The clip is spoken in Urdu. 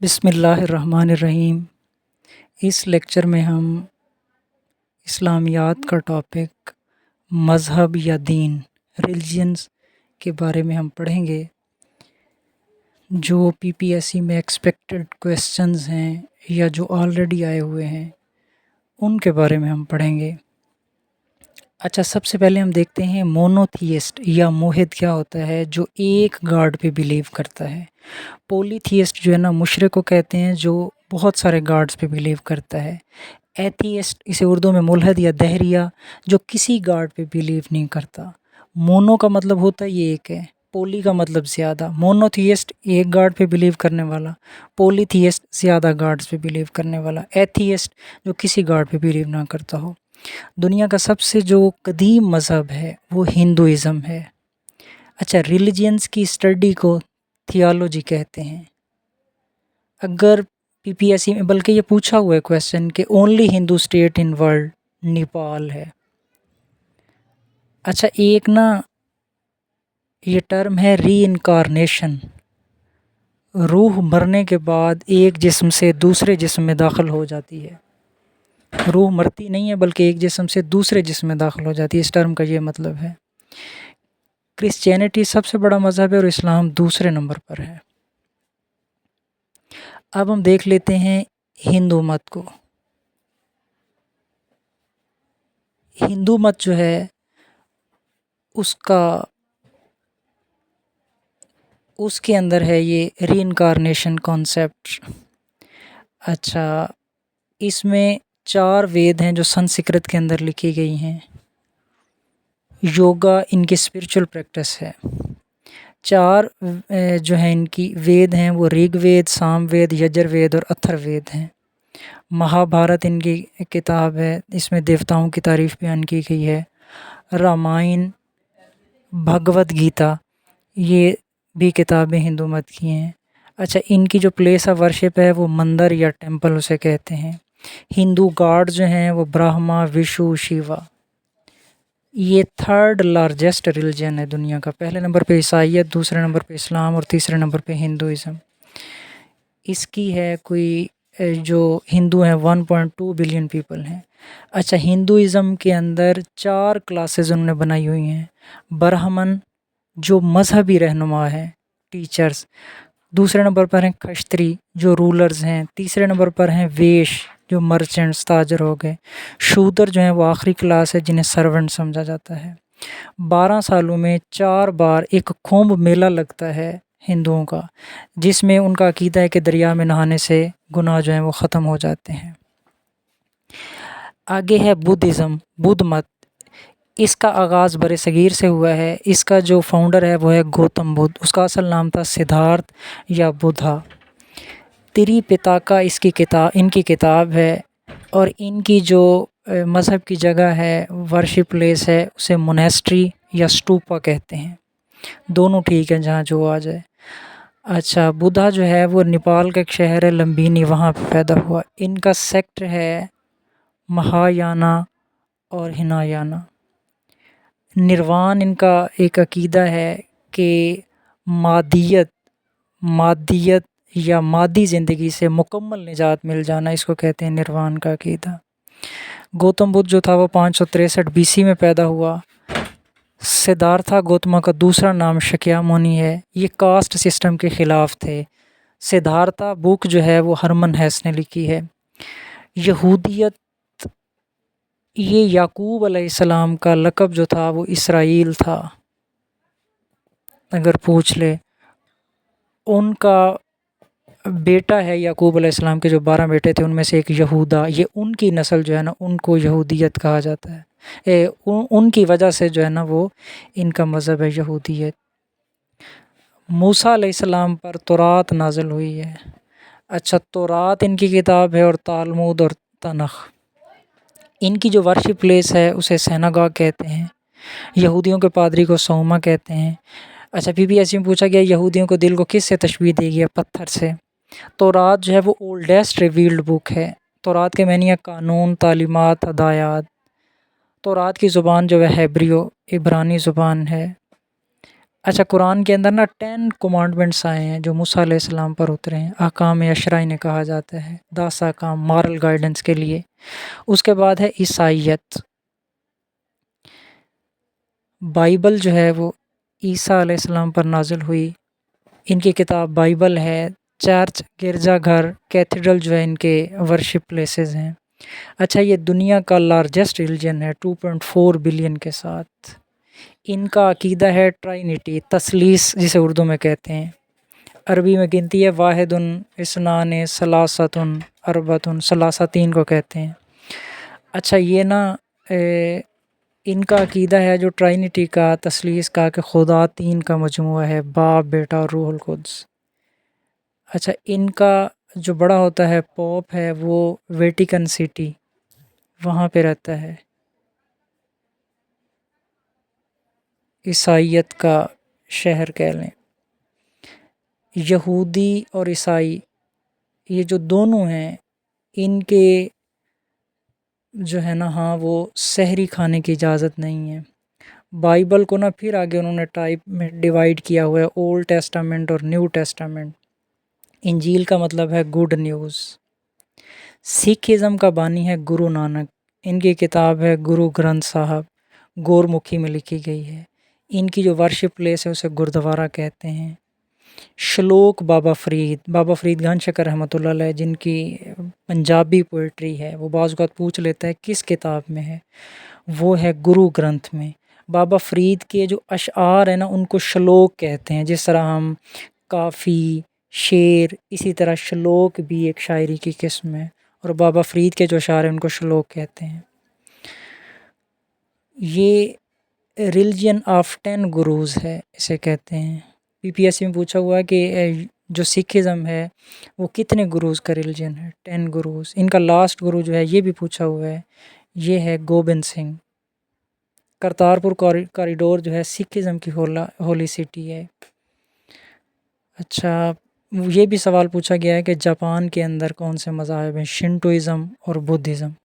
بسم اللہ الرحمن الرحیم۔ اس لیکچر میں ہم اسلامیات کا ٹاپک مذہب یا دین ریلیجنز کے بارے میں ہم پڑھیں گے۔ جو PPSC میں ایکسپیکٹڈ کویسچنز ہیں یا جو آلریڈی آئے ہوئے ہیں ان کے بارے میں ہم پڑھیں گے۔ اچھا، سب سے پہلے ہم دیکھتے ہیں مونوتھیسٹ یا موحد کیا ہوتا ہے، جو ایک گاڈ پہ بیلیو کرتا ہے۔ پولی تھیسٹ جو ہے نا، مشرک کو کہتے ہیں جو بہت سارے گاڈز پہ بیلیو کرتا ہے۔ ایتھیسٹ اسے اردو میں ملحد یا دہریہ، جو کسی گاڈ پہ بیلیو نہیں کرتا۔ مونو کا مطلب ہوتا ہے یہ ایک ہے، پولی کا مطلب زیادہ۔ مونوتھیسٹ ایک گاڈ پہ بیلیو کرنے والا، پولی تھیسٹ زیادہ گاڈز پہ بیلیو کرنے والا، ایتھیسٹ جو کسی گاڈ پہ بیلیو نہ کرتا ہو۔ دنیا کا سب سے جو قدیم مذہب ہے وہ ہندوازم ہے۔ اچھا، ریلیجنز کی اسٹڈی کو تھیالوجی کہتے ہیں۔ اگر PPSC میں بلکہ یہ پوچھا ہوا ہے کویسچن کہ only Hindu state in world Nepal ہے۔ اچھا، ایک نا یہ ٹرم ہے ری انکارنیشن، روح مرنے کے بعد ایک جسم سے دوسرے جسم میں داخل ہو جاتی ہے۔ روح مرتی نہیں ہے بلکہ ایک جسم سے دوسرے جسم میں داخل ہو جاتی ہے، اس ٹرم کا یہ مطلب ہے۔ کرسچینٹی سب سے بڑا مذہب ہے اور اسلام دوسرے نمبر پر ہے۔ اب ہم دیکھ لیتے ہیں ہندو مت کو۔ ہندو مت جو ہے اس کے اندر ہے یہ ری انکارنیشن کانسیپٹ۔ اچھا، اس میں 4 وید ہیں جو سنسکرت کے اندر لکھی گئی ہیں۔ یوگا ان کی اسپریچول پریکٹس ہے۔ 4 جو ہیں ان کی وید ہیں وہ رگ وید، سام وید، یجر وید اور اتھر وید ہیں۔ مہابھارت ان کی کتاب ہے، اس میں دیوتاؤں کی تعریف بیان کی گئی ہے۔ رامائن، بھگوت گیتا، یہ بھی کتابیں ہندو مت کی ہیں۔ اچھا، ان کی جو پلیس آف ورشپ ہے وہ مندر یا ٹیمپل اسے کہتے ہیں۔ ہندو گاڈ جو ہیں وہ برہما، وشو، شیوا۔ یہ 3rd لارجسٹ ریلیجن ہے دنیا کا۔ پہلے نمبر پہ عیسائیت، دوسرے نمبر پہ اسلام اور تیسرے نمبر پہ ہندوازم۔ اس کی ہے کوئی جو ہندو ہیں 1.2 بلین پیپل ہیں۔ اچھا، ہندوازم کے اندر 4 کلاسز انہوں نے بنائی ہوئی ہیں۔ برہمن جو مذہبی رہنما ہے، ٹیچرز۔ دوسرے نمبر پر ہیں کھشتری جو رولرز ہیں۔ تیسرے نمبر پر ہیں ویش جو مرچنٹس، تاجر ہو گئے۔ شودر جو ہیں وہ آخری کلاس ہے جنہیں سرونٹ سمجھا جاتا ہے۔ 12 سالوں میں 4 بار ایک کمبھ میلہ لگتا ہے ہندوؤں کا، جس میں ان کا عقیدہ ہے کہ دریا میں نہانے سے گناہ جو ہیں وہ ختم ہو جاتے ہیں۔ آگے ہے بدھزم، بدھ مت۔ اس کا آغاز برصغیر سے ہوا ہے۔ اس کا جو فاؤنڈر ہے وہ ہے گوتم بدھ۔ اس کا اصل نام تھا سدھارتھ یا بدھا۔ تری پتاکا ان کی کتاب ہے، اور ان کی جو مذہب کی جگہ ہے، ورشپ پلیس ہے، اسے مونیسٹری یا اسٹوپا کہتے ہیں۔ دونوں ٹھیک ہیں، جہاں جو آ جائے۔ اچھا، بدھا جو ہے وہ نیپال کا ایک شہر ہے لمبینی، وہاں پہ پیدا ہوا۔ ان کا سیکٹ ہے مہایانا اور ہنایانا۔ نروان ان کا ایک عقیدہ ہے کہ مادیت یا مادی زندگی سے مکمل نجات مل جانا، اس کو کہتے ہیں نروان کا عقیدہ۔ گوتم بدھ جو تھا وہ 563 BC میں پیدا ہوا۔ سدھارتھا گوتما کا دوسرا نام شکیامونی ہے۔ یہ کاسٹ سسٹم کے خلاف تھے۔ سدھارتھا بک جو ہے وہ ہرمن ہیس نے لکھی ہے۔ یہودیت، یہ یعقوب علیہ السلام کا لقب جو تھا وہ اسرائیل تھا، اگر پوچھ لے۔ ان کا بیٹا ہے یعقوب علیہ السلام کے جو 12 بیٹے تھے ان میں سے ایک یہودا، یہ ان کی نسل جو ہے نا ان کو یہودیت کہا جاتا ہے۔ ان کی وجہ سے جو ہے نا وہ ان کا مذہب ہے یہودیت۔ موسیٰ علیہ السلام پر تورات نازل ہوئی ہے۔ اچھا، تورات ان کی کتاب ہے، اور تالمود اور تنخ۔ ان کی جو ورشپ پلیس ہے اسے سیناگاگ کہتے ہیں۔ یہودیوں کے پادری کو سوما کہتے ہیں۔ اچھا، PPSC میں پوچھا گیا یہودیوں کو دل کو کس سے تشبیہ دی گئی؟ پتھر سے۔ تورات جو ہے وہ اولڈسٹ ریویلڈ بک ہے۔ تورات کے معنی ہے قانون، تعلیمات، ہدایات۔ تورات کی زبان جو ہے ہیبریو، عبرانی زبان ہے۔ اچھا، قرآن کے اندر نا 10 کمانڈمنٹس آئے ہیں جو موسیٰ علیہ السلام پر اترے ہیں، احکام عشرہ انہیں کہا جاتا ہے، 10 احکام مارل گائیڈنس کے لیے۔ اس کے بعد ہے عیسائیت۔ بائبل جو ہے وہ عیسیٰ علیہ السلام پر نازل ہوئی، ان کی کتاب بائبل ہے۔ چرچ، گرجا گھر، کیتھیڈرل جو ہے ان کے ورشپ پلیسز ہیں۔ اچھا، یہ دنیا کا لارجسٹ ریلیجن ہے 2.4 بلین کے ساتھ۔ ان کا عقیدہ ہے ٹرائنیٹی، تثلیث جسے اردو میں کہتے ہیں۔ عربی میں گنتی ہے واحد، اثنان، ثلاثۃ، اربعۃ، ثلاثہ 3 کو کہتے ہیں۔ اچھا، یہ نا ان کا عقیدہ ہے جو ٹرائنیٹی کا، تثلیث کا، کہ خدا 3 کا مجموعہ ہے، باپ، بیٹا اور روح القدس۔ اچھا، ان کا جو بڑا ہوتا ہے پوپ ہے وہ ویٹیکن سٹی وہاں پہ رہتا ہے۔ عیسائیت کا شہر کہہ لیں۔ یہودی اور عیسائی یہ جو دونوں ہیں، ان کے جو ہے نا ہاں وہ سحری کھانے کی اجازت نہیں ہے۔ بائبل کو نا پھر آگے انہوں نے ٹائپ میں ڈیوائیڈ کیا ہوا ہے، اولڈ ٹیسٹامنٹ اور نیو ٹیسٹامنٹ۔ انجیل کا مطلب ہے گڈ نیوز۔ سکھ ازم کا بانی ہے گرو نانک، ان کی کتاب ہے گرو گرنتھ صاحب، گور مکھی میں لکھی گئی ہے۔ ان کی جو ورشپ پلیس ہے اسے گردوارہ کہتے ہیں۔ شلوک بابا فرید گن شکر رحمۃ اللہ علیہ، جن کی پنجابی پوئٹری ہے، وہ بعض اوقات پوچھ لیتا ہے کس کتاب میں ہے، وہ ہے گرو گرنتھ میں۔ بابا فرید کے جو اشعار ہیں نا ان کو شلوک کہتے ہیں، جس طرح ہم کافی، شعر، اسی طرح شلوک بھی ایک شاعری کی قسم ہے، اور بابا فرید کے جو اشعار ہیں ان کو شلوک کہتے ہیں۔ یہ ریلیجن آف 10 گروز ہے، اسے کہتے ہیں۔ PPSC میں پوچھا ہوا ہے کہ جو سکھ ازم ہے وہ کتنے گروز کا ریلیجن ہے؟ 10 گروز۔ ان کا لاسٹ گرو جو ہے یہ بھی پوچھا ہوا ہے، یہ ہے گوبند سنگھ۔ کرتارپور کوریڈور جو ہے سکھ ازم کی ہولی سٹی ہے۔ اچھا، یہ بھی سوال پوچھا گیا ہے کہ جاپان کے اندر کون سے مذاہب ہیں؟ شنٹوازم اور بدھزم۔